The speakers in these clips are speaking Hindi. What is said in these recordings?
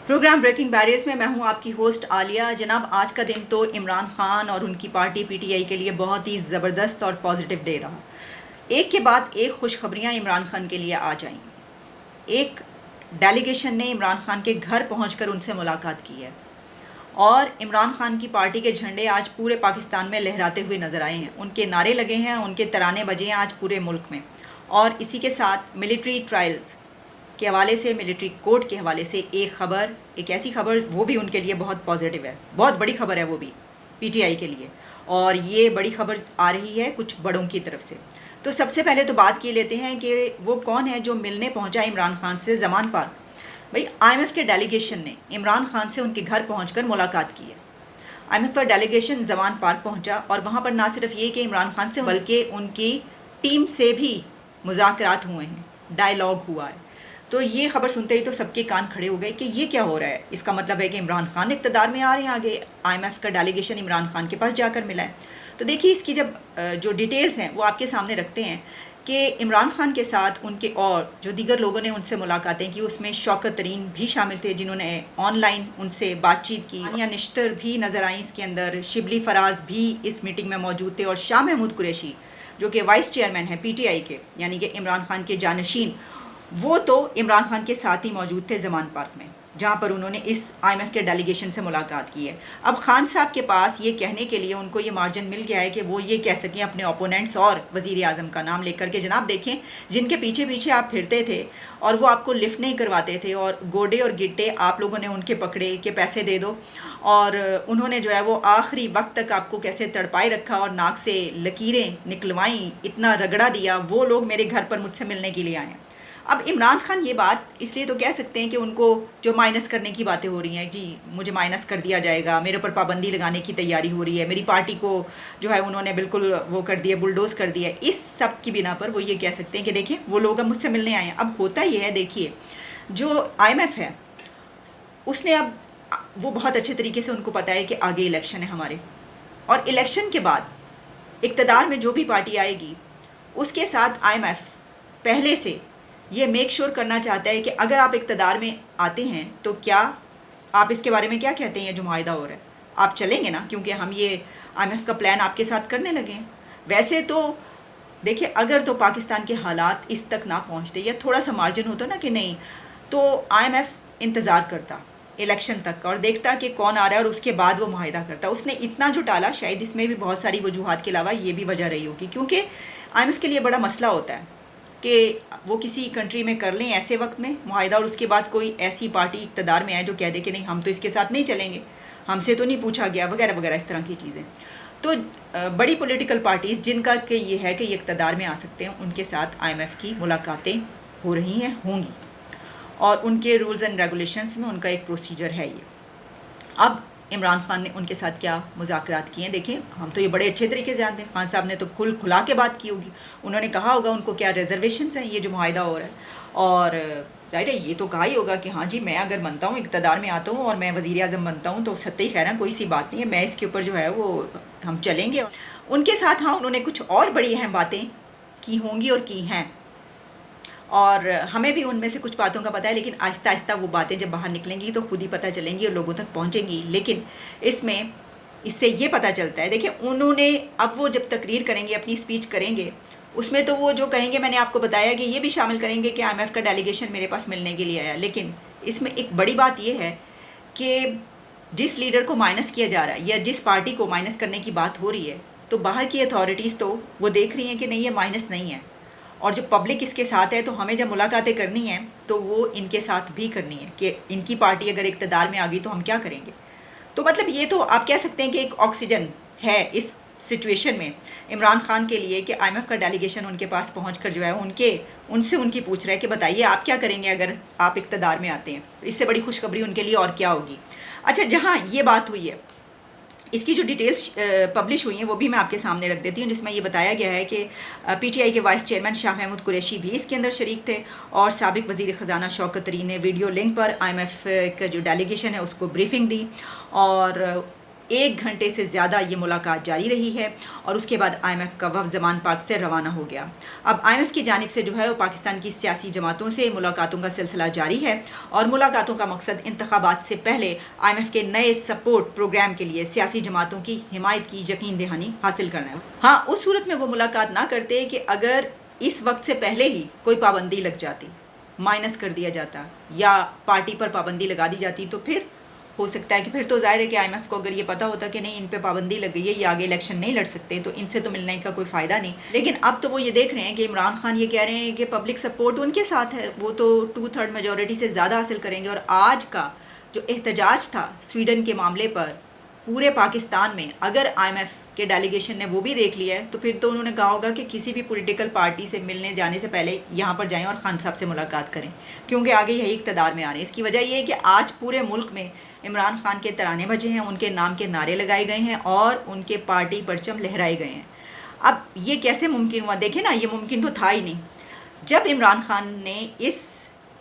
प्रोग्राम ब्रेकिंग बैरियर्स में मैं हूं आपकी होस्ट आलिया। जनाब, आज का दिन तो इमरान खान और उनकी पार्टी पीटीआई के लिए बहुत ही ज़बरदस्त और पॉजिटिव डे रहा। एक के बाद एक खुशखबरियां इमरान खान के लिए आ जाएं। एक डेलीगेशन ने इमरान खान के घर पहुंचकर उनसे मुलाकात की है और इमरान खान की पार्टी के झंडे आज पूरे पाकिस्तान में लहराते हुए नज़र आए हैं। उनके नारे लगे हैं, उनके तराने बजे हैं आज पूरे मुल्क में। और इसी के साथ मिलिट्री ट्रायल्स के हवाले से, मिलिट्री कोर्ट के हवाले से एक ऐसी खबर, वो भी उनके लिए बहुत पॉजिटिव है, बहुत बड़ी खबर है वो भी पीटीआई के लिए। और ये बड़ी खबर आ रही है कुछ बड़ों की तरफ से। तो सबसे पहले तो बात की लेते हैं कि वो कौन है जो मिलने पहुंचा इमरान खान से ज़मान पार्क। भाई, आईएमएफ के डेलीगेशन ने इमरान खान से उनके घर पहुंचकर मुलाकात की है। आईएमएफ का डेलीगेशन ज़मान पार्क पहुंचा और वहां पर ना सिर्फ ये कि इमरान खान से बल्कि उनकी टीम से भी मुज़ाकरात हुए हैं, डायलॉग हुआ है। तो ये खबर सुनते ही तो सबके कान खड़े हो गए कि ये क्या हो रहा है। इसका मतलब है कि इमरान खान इक़्तिदार में आ रहे हैं। आगे आईएमएफ का डेलीगेशन इमरान खान के पास जाकर मिला है। तो देखिए, इसकी जब जो डिटेल्स हैं वो आपके सामने रखते हैं कि इमरान खान के साथ उनके और जो दीगर लोगों ने उनसे मुलाकातें की, उसमें शौकत तरीन भी शामिल थे जिन्होंने ऑनलाइन उनसे बातचीत की। या निश्तर भी नज़र आई इसके अंदर, शिबली फराज भी इस मीटिंग में मौजूद थे और शाह महमूद कुरैशी जो कि वाइस चेयरमैन हैं पीटीआई के, यानी कि इमरान खान के जानशीन, वो तो इमरान खान के साथ ही मौजूद थे ज़मान पार्क में, जहाँ पर उन्होंने इस आईएमएफ के डेलीगेशन से मुलाकात की है। अब खान साहब के पास ये कहने के लिए उनको ये मार्जिन मिल गया है कि वो ये कह सकें अपने ओपोनेंट्स और वज़ीर आज़म का नाम लेकर के, जनाब देखें, जिनके पीछे पीछे आप फिरते थे और वो आपको लिफ्ट नहीं करवाते थे और गोडे और गिट्टे आप लोगों ने उनके पकड़े कि पैसे दे दो, और उन्होंने जो है वो आखिरी वक्त तक आपको कैसे तड़पाए रखा और नाक से लकीरें निकलवाई, इतना रगड़ा दिया, वो लोग मेरे घर पर मुझसे मिलने के लिए आए हैं। अब इमरान खान ये बात इसलिए तो कह सकते हैं कि उनको जो माइनस करने की बातें हो रही हैं, जी मुझे माइनस कर दिया जाएगा, मेरे ऊपर पाबंदी लगाने की तैयारी हो रही है, मेरी पार्टी को जो है उन्होंने बिल्कुल वो कर दिया, बुलडोज कर दिया, इस सब की बिना पर वो ये कह सकते हैं कि देखिए वो लोग अब मुझसे मिलने आए हैं। अब होता ये है, देखिए, जो आईएमएफ है उसने अब वो बहुत अच्छे तरीके से उनको पता है कि आगे इलेक्शन है हमारे, और इलेक्शन के बाद इक़्तिदार में जो भी पार्टी आएगी उसके साथ आईएमएफ पहले से ये मेक श्योर करना चाहता है कि अगर आप इक़्तिदार में आते हैं तो क्या आप इसके बारे में क्या कहते हैं, जो मुआहिदा हो रहा है आप चलेंगे ना, क्योंकि हम ये आईएमएफ का प्लान आपके साथ करने लगे हैं। वैसे तो देखिए, अगर तो पाकिस्तान के हालात इस तक ना पहुंचते या थोड़ा सा मार्जिन होता ना कि नहीं, तो आईएमएफ इंतज़ार करता इलेक्शन तक और देखता कि कौन आ रहा है और उसके बाद वो मुआहिदा करता। उसने इतना जो टाला, शायद इसमें भी बहुत सारी वजूहात के अलावा ये भी वजह रही होगी, क्योंकि आईएमएफ के लिए बड़ा मसला होता है कि वो किसी कंट्री में कर लें ऐसे वक्त में मुआहिदा, और उसके बाद कोई ऐसी पार्टी इक़्तिदार में आए जो कह दे कि नहीं हम तो इसके साथ नहीं चलेंगे, हमसे तो नहीं पूछा गया, वगैरह वगैरह, इस तरह की चीज़ें। तो बड़ी पॉलिटिकल पार्टीज़ जिनका कि ये है कि ये इक़्तिदार में आ सकते हैं, उनके साथ आईएमएफ की मुलाकातें हो रही हैं, होंगी, और उनके रूल्स एंड रेगुलेशंस में उनका एक प्रोसीजर है ये। अब इमरान खान ने उनके साथ क्या मुज़ाकरात किए हैं, देखें, हम तो ये बड़े अच्छे तरीके से जानते हैं। खान साहब ने तो खुला के बात की होगी, उन्होंने कहा होगा उनको क्या रिजर्वेशंस हैं ये जो मुआहिदा हो रहा है, और जाहिर है ये तो कहा ही होगा कि हाँ जी, मैं अगर बनता हूँ, इक़्तिदार में आता हूँ और मैं वज़ीर आज़म बनता हूँ तो सत्य ही कह रहा है, कोई सी बात नहीं है, मैं इसके ऊपर जो है वो हम चलेंगे उनके साथ। हाँ, उन्होंने कुछ और बड़ी अहम बातें की होंगी और की हैं, और हमें भी उनमें से कुछ बातों का पता है, लेकिन आहिस्ता आहिस्ता वो बातें जब बाहर निकलेंगी तो खुद ही पता चलेंगी और लोगों तक पहुंचेंगी। लेकिन इससे ये पता चलता है, देखिए, उन्होंने अब वो जब तकरीर करेंगे, अपनी स्पीच करेंगे, उसमें तो वो जो कहेंगे, मैंने आपको बताया कि ये भी शामिल करेंगे कि आईएमएफ का डेलीगेशन मेरे पास मिलने के लिए आया। लेकिन इसमें एक बड़ी बात ये है कि जिस लीडर को माइनस किया जा रहा है या जिस पार्टी को माइनस करने की बात हो रही है, तो बाहर की अथॉरिटीज़ तो वो देख रही हैं कि नहीं, ये माइनस नहीं है, और जो पब्लिक इसके साथ है, तो हमें जब मुलाकातें करनी हैं तो वो इनके साथ भी करनी है कि इनकी पार्टी अगर इक़्तिदार में आ गई तो हम क्या करेंगे। तो मतलब ये तो आप कह सकते हैं कि एक ऑक्सीजन है इस सिचुएशन में इमरान खान के लिए कि आईएमएफ का डेलीगेशन उनके पास पहुंचकर जो है उनसे उनकी पूछ रहा है कि बताइए आप क्या करेंगे अगर आप इक़्तिदार में आते हैं। इससे बड़ी खुशखबरी उनके लिए और क्या होगी। अच्छा, जहाँ ये बात हुई है, इसकी जो डिटेल्स पब्लिश हुई हैं वो भी मैं आपके सामने रख देती हूँ, जिसमें ये बताया गया है कि पीटीआई के वाइस चेयरमैन शाह महमूद कुरैशी भी इसके अंदर शरीक थे, और साबिक वज़ीर ख़जाना शौकत तरीन ने वीडियो लिंक पर आईएमएफ का जो डेलीगेशन है उसको ब्रीफिंग दी, और 1 घंटे से ज़्यादा ये मुलाकात जारी रही है और उसके बाद IMF का वफ़द ज़मान पार्क से रवाना हो गया। अब IMF की जानिब से जो है वो पाकिस्तान की सियासी जमातों से मुलाकातों का सिलसिला जारी है और मुलाकातों का मकसद इंतखाबात से पहले IMF के नए सपोर्ट प्रोग्राम के लिए सियासी जमातों की हिमायत की यकीन दहानी हासिल करना है। हाँ, उस सूरत में वो मुलाकात ना करते कि अगर इस वक्त से पहले ही कोई पाबंदी लग जाती, माइनस कर दिया जाता या पार्टी पर पाबंदी लगा दी जाती, तो फिर हो सकता है कि फिर तो ज़ाहिर है कि IMF को अगर ये पता होता कि नहीं इन पे पाबंदी लग गई है, ये आगे इलेक्शन नहीं लड़ सकते, तो इनसे तो मिलने का कोई फ़ायदा नहीं। लेकिन अब तो वो ये देख रहे हैं कि इमरान खान ये कह रहे हैं कि पब्लिक सपोर्ट उनके साथ है, वो तो 2/3 मेजॉरिटी से ज़्यादा हासिल करेंगे। और आज का जो एहतजाज था स्वीडन के मामले पर पूरे पाकिस्तान में, अगर IMF के डेलीगेशन ने वो भी देख लिया है, तो फिर तो उन्होंने कहा होगा कि किसी भी पॉलिटिकल पार्टी से मिलने जाने से पहले यहाँ पर जाएं और खान साहब से मुलाकात करें, क्योंकि आगे यही इक़्तिदार में आ रहे हैं। इसकी वजह ये है कि आज पूरे मुल्क में इमरान खान के तराने बजे हैं, उनके नाम के नारे लगाए गए हैं और उनके पार्टी परचम लहराए गए हैं। अब ये कैसे मुमकिन हुआ? देखें ना, ये मुमकिन तो था ही नहीं। जब इमरान खान ने इस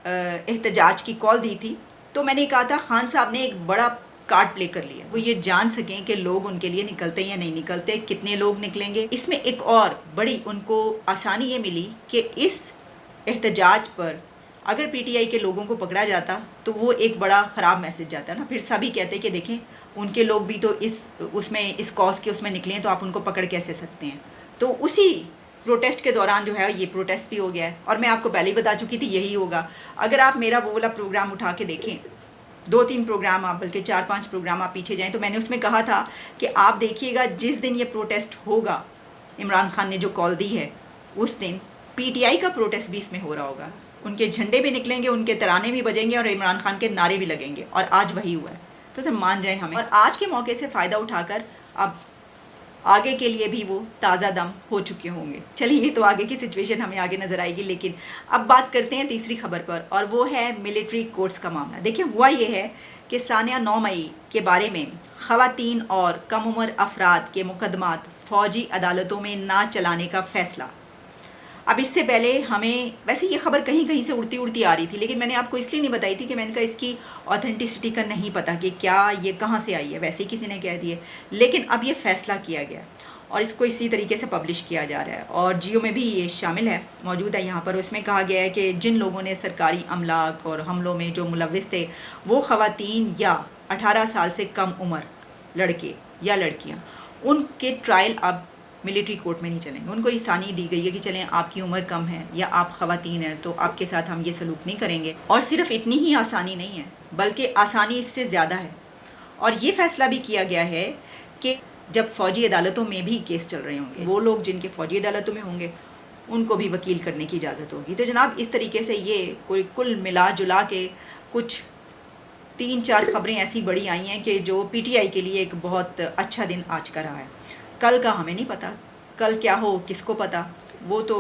एहतजाज की कॉल दी थी तो मैंने कहा था खान साहब ने एक बड़ा कार्ड प्ले कर लिया। वो ये जान सकें कि लोग उनके लिए निकलते या नहीं निकलते, कितने लोग निकलेंगे। इसमें एक और बड़ी उनको आसानी ये मिली कि इस एहतजाज पर अगर PTI के लोगों को पकड़ा जाता तो वो एक बड़ा ख़राब मैसेज जाता ना। फिर सभी कहते कि देखें उनके लोग भी तो इस कॉज के उसमें निकले हैं, तो आप उनको पकड़ कैसे सकते हैं। तो उसी प्रोटेस्ट के दौरान जो है ये प्रोटेस्ट भी हो गया है और मैं आपको पहले ही बता चुकी थी यही होगा। अगर आप मेरा वो वाला प्रोग्राम उठा के देखें, 2-3 प्रोग्राम, आप बल्कि 4-5 प्रोग्राम आप पीछे जाएं, तो मैंने उसमें कहा था कि आप देखिएगा जिस दिन ये प्रोटेस्ट होगा, इमरान खान ने जो कॉल दी है, उस दिन PTI का प्रोटेस्ट भी इसमें हो रहा होगा। उनके झंडे भी निकलेंगे, उनके तराने भी बजेंगे और इमरान खान के नारे भी लगेंगे। और आज वही हुआ है, तो सर मान जाए हमें। और आज के मौके से फ़ायदा उठाकर अब आगे के लिए भी वो ताज़ा दम हो चुके होंगे। चलिए, ये तो आगे की सिचुएशन हमें आगे नज़र आएगी। लेकिन अब बात करते हैं तीसरी खबर पर, और वो है मिलिट्री कोर्ट्स का मामला। देखिए, हुआ ये है कि सानिया 9 मई के बारे में ख़वातीन और कम उम्र अफराद के मुकदमात फ़ौजी अदालतों में ना चलाने का फ़ैसला। अब इससे पहले हमें वैसे ये खबर कहीं कहीं से उड़ती उड़ती आ रही थी, लेकिन मैंने आपको इसलिए नहीं बताई थी कि मैंने कहा इसकी ऑथेंटिसिटी का नहीं पता कि क्या ये कहाँ से आई है, वैसे ही किसी ने कह दिए। लेकिन अब ये फ़ैसला किया गया और इसको इसी तरीके से पब्लिश किया जा रहा है और जियो में भी ये शामिल है, मौजूद है यहाँ पर। उसमें कहा गया है कि जिन लोगों ने सरकारी अमलाक और हमलों में जो मुलव्विस थे, वो ख़वातीन या 18 साल से कम उम्र लड़के या लड़कियाँ, उनके ट्रायल अब मिलिट्री कोर्ट में नहीं चलेंगे। उनको आसानी दी गई है कि चलें आपकी उम्र कम है या आप ख़वातीन हैं तो आपके साथ हम ये सलूक नहीं करेंगे। और सिर्फ इतनी ही आसानी नहीं है, बल्कि आसानी इससे ज़्यादा है। और ये फ़ैसला भी किया गया है कि जब फ़ौजी अदालतों में भी केस चल रहे होंगे, वो लोग जिनके फ़ौजी अदालतों में होंगे उनको भी वकील करने की इजाज़त होगी। तो जनाब, इस तरीके से ये कोई कुल मिला जुला के कुछ 3-4 खबरें ऐसी बड़ी आई हैं कि जो PTI के लिए एक बहुत अच्छा दिन आज का रहा है। कल का हमें नहीं पता, कल क्या हो किसको पता, वो तो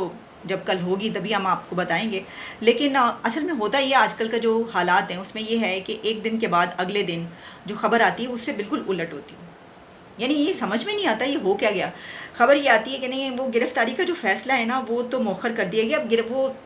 जब कल होगी तभी हम आपको बताएंगे। लेकिन असल में होता ये आजकल का जो हालात हैं उसमें ये है कि एक दिन के बाद अगले दिन जो खबर आती है उससे बिल्कुल उलट होती है। यानी ये समझ में नहीं आता ये हो क्या गया। खबर ये आती है कि नहीं, वो गिरफ़्तारी का जो फ़ैसला है ना वो तो मौखर कर दिया गया।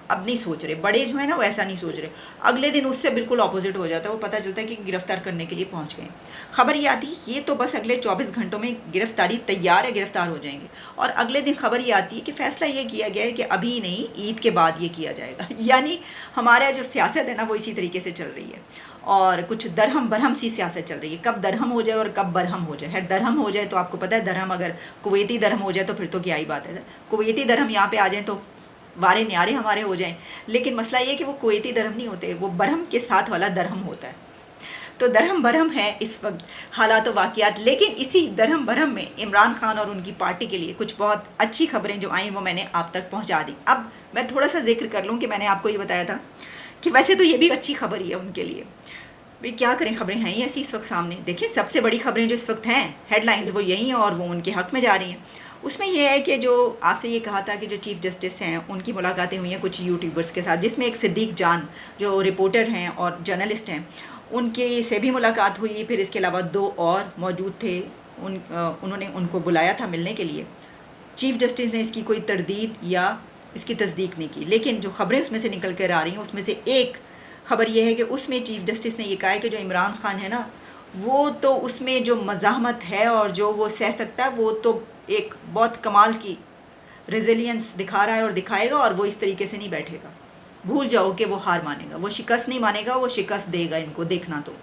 अब नहीं सोच रहे, बड़े जो है ना वो ऐसा नहीं सोच रहे, अगले दिन उससे बिल्कुल ऑपोजिट हो जाता है। वो पता चलता है कि गिरफ़्तार करने के लिए पहुंच गए। खबर ये आती है ये तो बस अगले 24 घंटों में गिरफ़्तारी तैयार है, गिरफ़्तार हो जाएंगे। और अगले दिन खबर ये आती है कि फ़ैसला ये किया गया है कि अभी नहीं, ईद के बाद ये किया जाएगा। यानी हमारा जो सियासत है ना वो इसी तरीके से चल रही है और कुछ दरहम बरहम सी सियासत चल रही है। कब दरहम हो जाए और कब बरहम हो जाए। दरहम हो जाए तो आपको पता है, दरहम अगर कुवैती दरहम हो जाए तो फिर तो क्या ही बात है। कुवैती दरहम यहाँ पे आ जाए तो वारे न्यारे हमारे हो जाएं। लेकिन मसला ये कि वो कुवैती दरहम नहीं होते, वो बरहम के साथ वाला दरहम होता है। तो दरहम बरहम है इस वक्त हालात व वाक़ियात। लेकिन इसी दरहम बरहम में इमरान खान और उनकी पार्टी के लिए कुछ बहुत अच्छी खबरें जो आई वो मैंने आप तक पहुँचा दी। अब मैं थोड़ा सा जिक्र कर लूँ कि मैंने आपको ये बताया था कि वैसे तो ये भी अच्छी खबर ही है उनके लिए। भाई क्या करें, खबरें हैं ही ऐसी इस वक्त सामने। देखिए, सबसे बड़ी खबरें जो इस वक्त हैं हेडलाइंस वो यही हैं और वो उनके हक़ में जा रही हैं। उसमें यह है कि जो आपसे ये कहा था कि जो चीफ़ जस्टिस हैं उनकी मुलाकातें हुई हैं कुछ यूट्यूबर्स के साथ, जिसमें एक सिद्दीक जान जो रिपोर्टर हैं और जर्नलिस्ट हैं उनके से भी मुलाकात हुई। फिर इसके अलावा 2 और मौजूद थे, उन्होंने उनको बुलाया था मिलने के लिए। चीफ़ जस्टिस ने इसकी कोई तरदीद या इसकी तस्दीक नहीं की, लेकिन जो खबरें उसमें से निकल कर आ रही हैं उसमें से एक खबर यह है कि उसमें चीफ़ जस्टिस ने यह कहा है कि जो इमरान खान है ना वो तो उसमें जो मज़ाहमत है और जो वो सह सकता है, वो तो एक बहुत कमाल की रेजिलियंस दिखा रहा है और दिखाएगा, और वो इस तरीके से नहीं बैठेगा। भूल जाओ कि वो हार मानेगा, वो शिकस्त नहीं मानेगा, वो शिकस्त देगा इनको, देखना। तो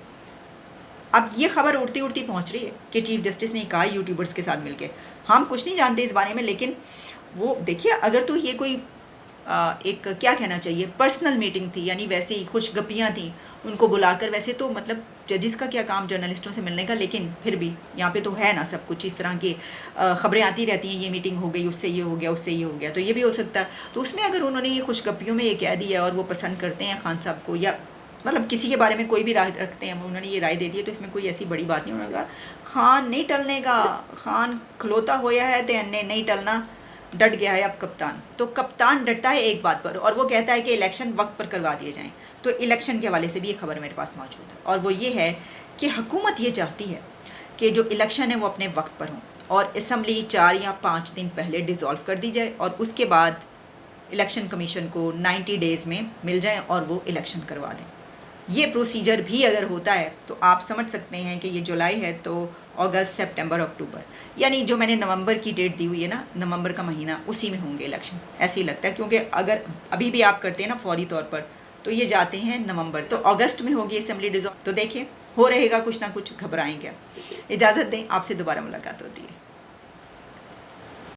अब ये खबर उड़ती उड़ती पहुंच रही है कि चीफ जस्टिस ने कहा यूट्यूबर्स के साथ मिलके, हम कुछ नहीं जानते इस बारे में, लेकिन वो देखिए, अगर तो ये कोई एक क्या कहना चाहिए पर्सनल मीटिंग थी, यानी वैसे ही खुशगपियाँ थी उनको बुलाकर, वैसे तो मतलब जजिस का क्या काम जर्नलिस्टों से मिलने का, लेकिन फिर भी यहाँ पे तो है ना सब कुछ, इस तरह की खबरें आती रहती हैं, ये मीटिंग हो गई, उससे ये हो गया, उससे ये हो गया, तो ये भी हो सकता है। तो उसमें अगर उन्होंने ये खुशगपियों में ये कह दिया और वो पसंद करते हैं खान साहब को, या मतलब किसी के बारे में कोई भी राय रखते हैं, उन्होंने ये राय दे दी है, तो इसमें कोई ऐसी बड़ी बात नहीं। उन्होंने कहा खान नहीं टलने का, खान खलोता होया है तो नहीं टलना, डट गया है अब कप्तान। तो कप्तान डटता है एक बात पर, और वो कहता है कि इलेक्शन वक्त पर करवा दिए जाएं। तो इलेक्शन के हवाले से भी ये खबर मेरे पास मौजूद है, और वो ये है कि हुकूमत ये चाहती है कि जो इलेक्शन है वो अपने वक्त पर हों, और असम्बली 4 या 5 दिन पहले डिज़ोल्व कर दी जाए, और उसके बाद इलेक्शन कमीशन को 90 डेज़ में मिल जाए और वो इलेक्शन करवा दें। ये प्रोसीजर भी अगर होता है तो आप समझ सकते हैं कि ये जुलाई है, तो अगस्त, सितंबर, अक्टूबर, यानी जो मैंने नवंबर की डेट दी हुई है ना, नवंबर का महीना, उसी में होंगे इलेक्शन, ऐसे ही लगता है। क्योंकि अगर अभी भी आप करते हैं ना फौरी तौर पर, तो ये जाते हैं नवंबर, तो अगस्त में होगी असेंबली डिज़ोल्व। तो देखिए हो रहेगा कुछ ना कुछ, घबराएं क्या। इजाज़त दें, आपसे दोबारा मुलाकात होती है।